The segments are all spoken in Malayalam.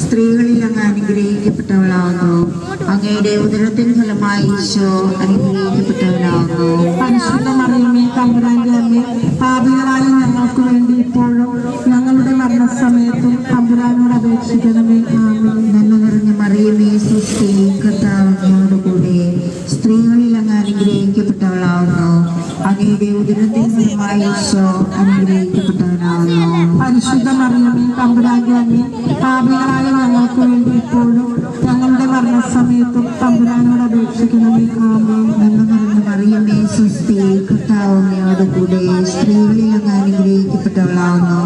സ്ത്രീകളിൽ അങ്ങ് അനുഗ്രഹിക്കപ്പെട്ടവളാകുന്നു. അങ്ങയുടെ ഉദരത്തിൻ ഫലമായി ഈശോ അനുഗ്രഹിക്കപ്പെട്ടവനാകുന്നു. പരിശുദ്ധ മറിയമേ തമ്പുരാന്റെ അമ്മേ, പാപികളായ ഞങ്ങൾക്ക് വേണ്ടി ഇപ്പോഴും ഞങ്ങളുടെ മരണസമയത്തും തമ്പുരാനോട് അപേക്ഷിക്കണമേ. ആമേൻ. നന്മ നിറഞ്ഞ മറിയമേ, സ്വസ്തി, കർത്താവ് അങ്ങയോടുകൂടെ സ്ത്രീകളിൽ അങ്ങ് അനുഗ്രഹിക്കപ്പെട്ടവളാകുന്നു. അങ്ങയുടെ ഉദരത്തിൻ ഫലമായി ഈശോ അനുഗ്രഹിക്കപ്പെട്ടവനാകുന്നു. പരിശുദ്ധ മറിയമേ തമ്പുരാന്റെ അമ്മേ, പാപികളായ ഞങ്ങൾക്ക് വേണ്ടി ഇപ്പോഴും ഞങ്ങളുടെ മരണസമയത്തും തമ്പുരാനോട് അപേക്ഷിക്കണമേ. ആമേൻ. നന്മ നിറഞ്ഞ മറിയമേ, സ്വസ്തി, കർത്താവ് അങ്ങയോടുകൂടെ സ്ത്രീകളിൽ അങ്ങ് അനുഗ്രഹിക്കപ്പെട്ടവളാകുന്നു.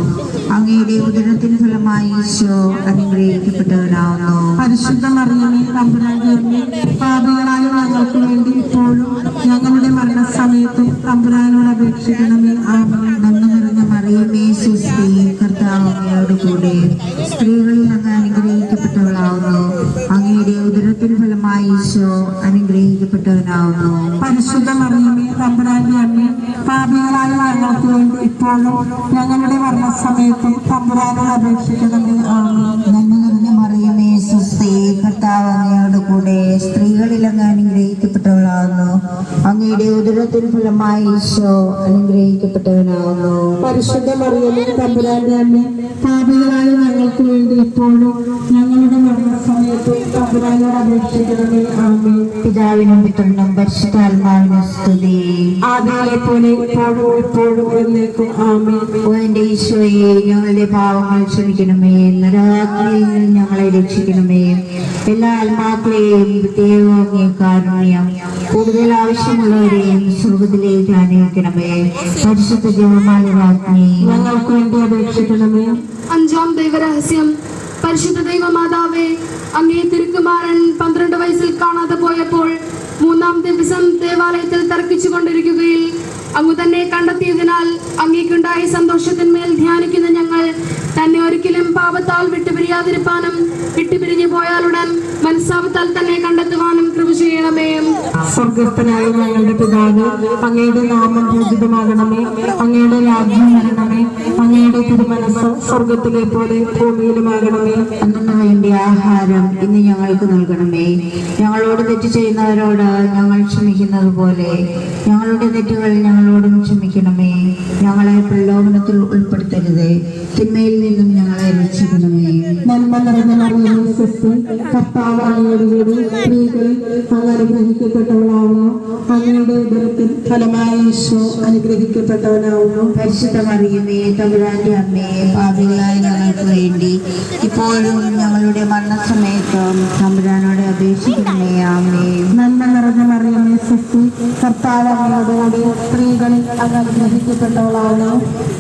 അങ്ങയുടെ ഉദരത്തിൻ ഫലമായി ഈശോ അനുഗ്രഹിക്കപ്പെട്ടവനാകുന്നു. പരിശുദ്ധ മറിയമേ തമ്പുരാന്റെ അമ്മേ, പാപികളായ ഞങ്ങൾക്ക് വേണ്ടി ഇപ്പോഴും ഞങ്ങളുടെ മരണസമയത്തും തമ്പുരാനോട് അപേക്ഷിക്കണമേ. ആമേൻ. നന്മ നിറഞ്ഞ മറിയമേ, സ്വസ്തി, കർത്താവ് അങ്ങയോടുകൂടെ സ്ത്രീകളിൽ അങ്ങ് അനുഗ്രഹിക്കപ്പെട്ടവളാകുന്നു. അങ്ങയുടെ ഉദരത്തിൻ ഫലമായി ഈശോ അനുഗ്രഹിക്കപ്പെട്ടവനാകുന്നു. പരിശുദ്ധ മറിയമേ തമ്പുരാന്റെ അമ്മേ, പാപികളായ ഞങ്ങൾക്ക് വേണ്ടി ഇപ്പോഴും ഞങ്ങളുടെ മരണസമയത്തും തമ്പുരാനോട് അപേക്ഷിക്കണമേ. ആമേൻ. നന്മ നിറഞ്ഞ മറിയമേ, സ്വസ്തി, കർത്താവ് അങ്ങയോടുകൂടെ സ്ത്രീകളിൽ അങ്ങ് അനുഗ്രഹിക്കപ്പെട്ടവളാകുന്നു. അങ്ങയുടെ ഉദരത്തിൻ ഫലമായി ഈശോ അനുഗ്രഹിക്കപ്പെട്ടവനാകുന്നു. പരിശുദ്ധ മറിയമേ തമ്പുരാന്റെ അമ്മേ, പാപികളായ ഞങ്ങൾക്ക് വേണ്ടി ഇപ്പോഴും ഞങ്ങളുടെ മരണസമയത്തും തമ്പുരാനോട് അപേക്ഷിക്കണമേ. ആമേൻ. പിതാവിനും പുത്രനും പരിശുദ്ധാത്മാവിനും സ്തുതി. ആദിയിലെ പോലെ ഇപ്പോഴും എപ്പോഴും എന്നേക്കും. ആമേൻ. ഓ എന്റെ ഈശോയെ, ഞങ്ങളുടെ പാവങ്ങൾ ക്ഷമിക്കണമേ. നരകാഗ്നിയിൽ നിന്ന് ഞങ്ങളെ രക്ഷിക്കണമേ. എല്ലാ ആത്മാക്കളെയും പ്രത്യേക കാരുണ്യം കൂടുതൽ ആവശ്യമുള്ളവരെയും സ്വർഗത്തിലേക്ക് അനുവദിക്കണമേ. പരിശുദ്ധ ജപമാല രാജ്ഞി ഞങ്ങൾക്ക് വേണ്ടി അപേക്ഷിക്കണമേ. അഞ്ചാം ദൈവരഹസ്യം. പരിശുദ്ധ ദൈവമാതാവേ, അങ്ങേ തിരുക്കുമാരൻ 12 വയസ്സിൽ കാണാതെ പോയപ്പോൾ 3-ാം ദിവസം ദേവാലയത്തിൽ തർക്കിച്ചു കൊണ്ടിരിക്കുകയിൽ അങ്ങ് തന്നെ കണ്ടെത്തിയതിനാൽ അങ്ങേക്കുണ്ടായ സന്തോഷത്തിന്മേൽ ധ്യാനിക്കുന്ന ഞങ്ങൾ തന്നെ ഒരിക്കലും പാപത്താൽ വിട്ടുപിരിയാതിരിപ്പാനും വിട്ടുപിരിഞ്ഞു പോയാലുടൻ മനസ്സാപത്താൽ തന്നെ കണ്ടെത്തുവാനും കൃപ ചെയ്യണമേ. സ്വർഗ സ്വർഗസ്ഥനായ ഞങ്ങളുടെ പിതാവ്, അങ്ങയുടെ നാമം പൂജിതമാകണമേ. അങ്ങയുടെ രാജ്യം വരണമേ. അങ്ങയുടെ തിരുമനസ് സ്വർഗത്തിലെ പോലെ ഭൂമിയിലുമാകണമേ. അന്നു വേണ്ടി ആഹാരം ഇന്ന് ഞങ്ങൾക്ക് നൽകണമേ. ഞങ്ങളോട് തെറ്റ് ചെയ്യുന്നവരോട് ഞങ്ങൾ ക്ഷമിക്കുന്നത് പോലെ ഞങ്ങളുടെ തെറ്റുകൾ ഞങ്ങളോടും ക്ഷമിക്കണമേ. ഞങ്ങളെ പ്രലോഭനത്തിൽ ഉൾപ്പെടുത്തരുത്, തിന്മയിൽ നിന്നും ഞങ്ങളെ രക്ഷിക്കണമേ. നന്മ നിറഞ്ഞ മറിയമേ, സ്വസ്തി, കർത്താവ് അങ്ങയോടുകൂടി സ്ത്രീകളിൽ അങ്ങ് അനുഗ്രഹിക്കപ്പെട്ടവളാവുന്നു. അങ്ങയുടെ ഉദരത്തിൻ ഫലമായ ഈശോ അനുഗ്രഹിക്കപ്പെട്ടവനാവുന്നു. പരിശുദ്ധ മറിയമേ, തമ്പുരാന്റെ അമ്മേ, പാപികളായ ഞങ്ങൾക്ക് വേണ്ടി ഇപ്പോഴും ഞങ്ങളുടെ മരണസമയത്തും തമ്പുരാനോട് അപേക്ഷിക്കണമേ. ആമേൻ. നന്മ നിറഞ്ഞ മറിയമേ, സ്വസ്തി, കർത്താവ് അങ്ങയോടുകൂടി സ്ത്രീകളിൽ അങ്ങ് അനുഗ്രഹിക്കപ്പെട്ടവളാവുന്നു.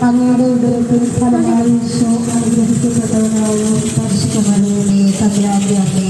അങ്ങയുടെ ഉദരത്തിൻ ഫലമായ ഈശോ അനുഗ്രഹിക്കപ്പെട്ടവനാവുന്നു. പരിശുദ്ധ മറിയമേ, തമ്പുരാന്റെ അമ്മേ,